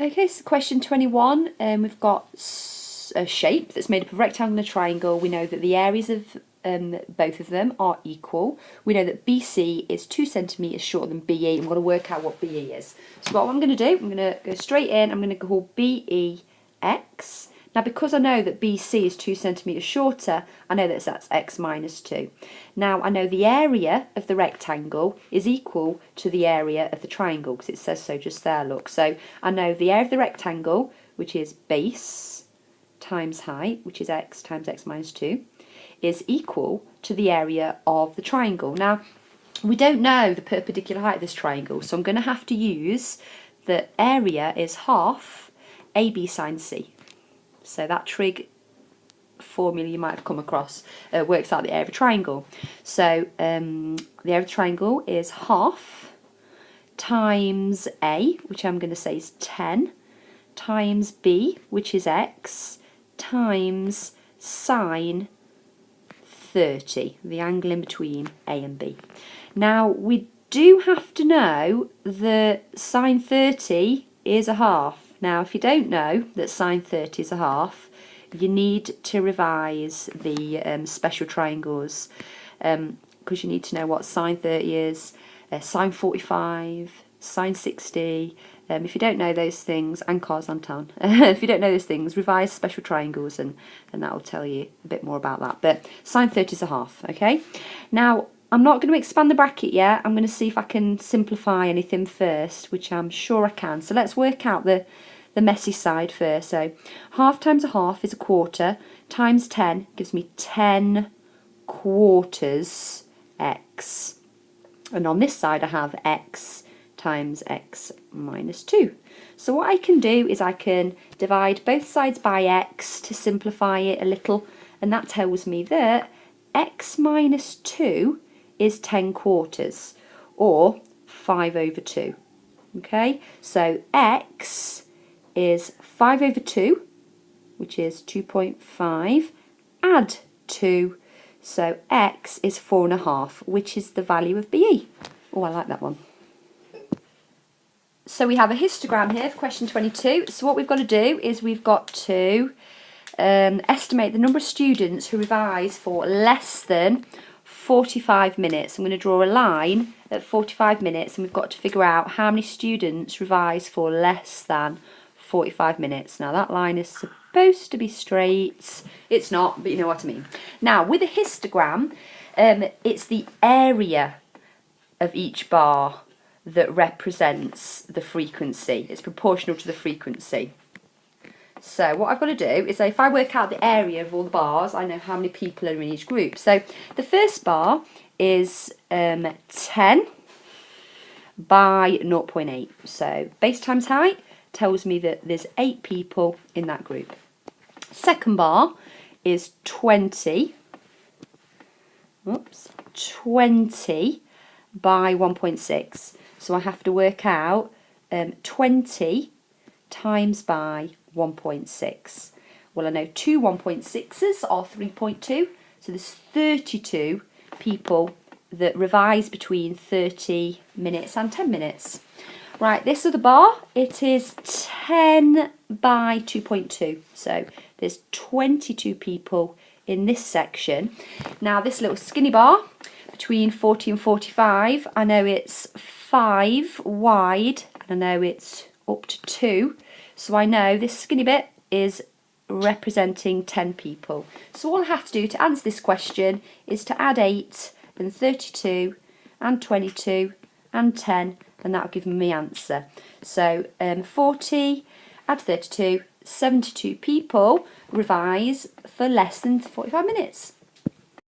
Okay, so question 21, we've got a shape that's made up of a rectangle and a triangle. We know that the areas of both of them are equal. We know that BC is 2 centimetres shorter than BE, and we're going to work out what BE is. So what I'm going to do, I'm going to go straight in, I'm going to call BE X. Now because I know that BC is 2 centimetres shorter, I know that that's X minus 2. Now I know the area of the rectangle is equal to the area of the triangle, because it says so just there, look. So I know the area of the rectangle, which is base times height, which is X times X minus 2, is equal to the area of the triangle. Now we don't know the perpendicular height of this triangle, so I'm going to have to use the area is half AB sine C. So that trig formula you might have come across works out the area of a triangle. So the area of the triangle is half times A, which I'm going to say is 10, times B, which is X, times sine 30, the angle in between A and B. Now we do have to know that sine 30 is a half. Now if you don't know that sine 30 is a half, you need to revise the special triangles, because you need to know what sine 30 is, sine 45, sine 60. If you don't know those things, and cos Anton, if you don't know those things, revise special triangles and that will tell you a bit more about that. But sine 30 is a half, okay? Now, I'm not going to expand the bracket yet. I'm going to see if I can simplify anything first, which I'm sure I can. So let's work out the messy side first. So half times a half is a quarter, times 10 gives me 10 quarters X. And on this side I have X times X minus 2. So what I can do is I can divide both sides by X to simplify it a little, and that tells me that X minus 2 is 10 quarters, or 5 over 2. Okay, so X is 5 over 2, which is 2.5, add 2, so X is 4.5, which is the value of BE. Oh, I like that one. So we have a histogram here for question 22. So what we've got to do is we've got to estimate the number of students who revise for less than 45 minutes. I'm going to draw a line at 45 minutes, and we've got to figure out how many students revise for less than 45 minutes. Now that line is supposed to be straight. It's not, but you know what I mean. Now with a histogram, it's the area of each bar that represents the frequency. It's proportional to the frequency. So what I've got to do is, if I work out the area of all the bars, I know how many people are in each group. So the first bar is 10 by 0.8. So base times height tells me that there's 8 people in that group. Second bar is 20 by 1.6. So I have to work out 20 times by 1.6. Well, I know 2 1.6s are 3.2, so there's 32 people that revise between 30 minutes and 10 minutes. Right, this other bar, it is 10 by 2.2, so there's 22 people in this section. Now this little skinny bar, between 40 and 45, I know it's 5 wide, and I know it's up to 2, so I know this skinny bit is representing 10 people. So all I have to do to answer this question is to add 8 and 32 and 22 and 10, and that will give me my answer. So 40, add 32, 72 people revise for less than 45 minutes.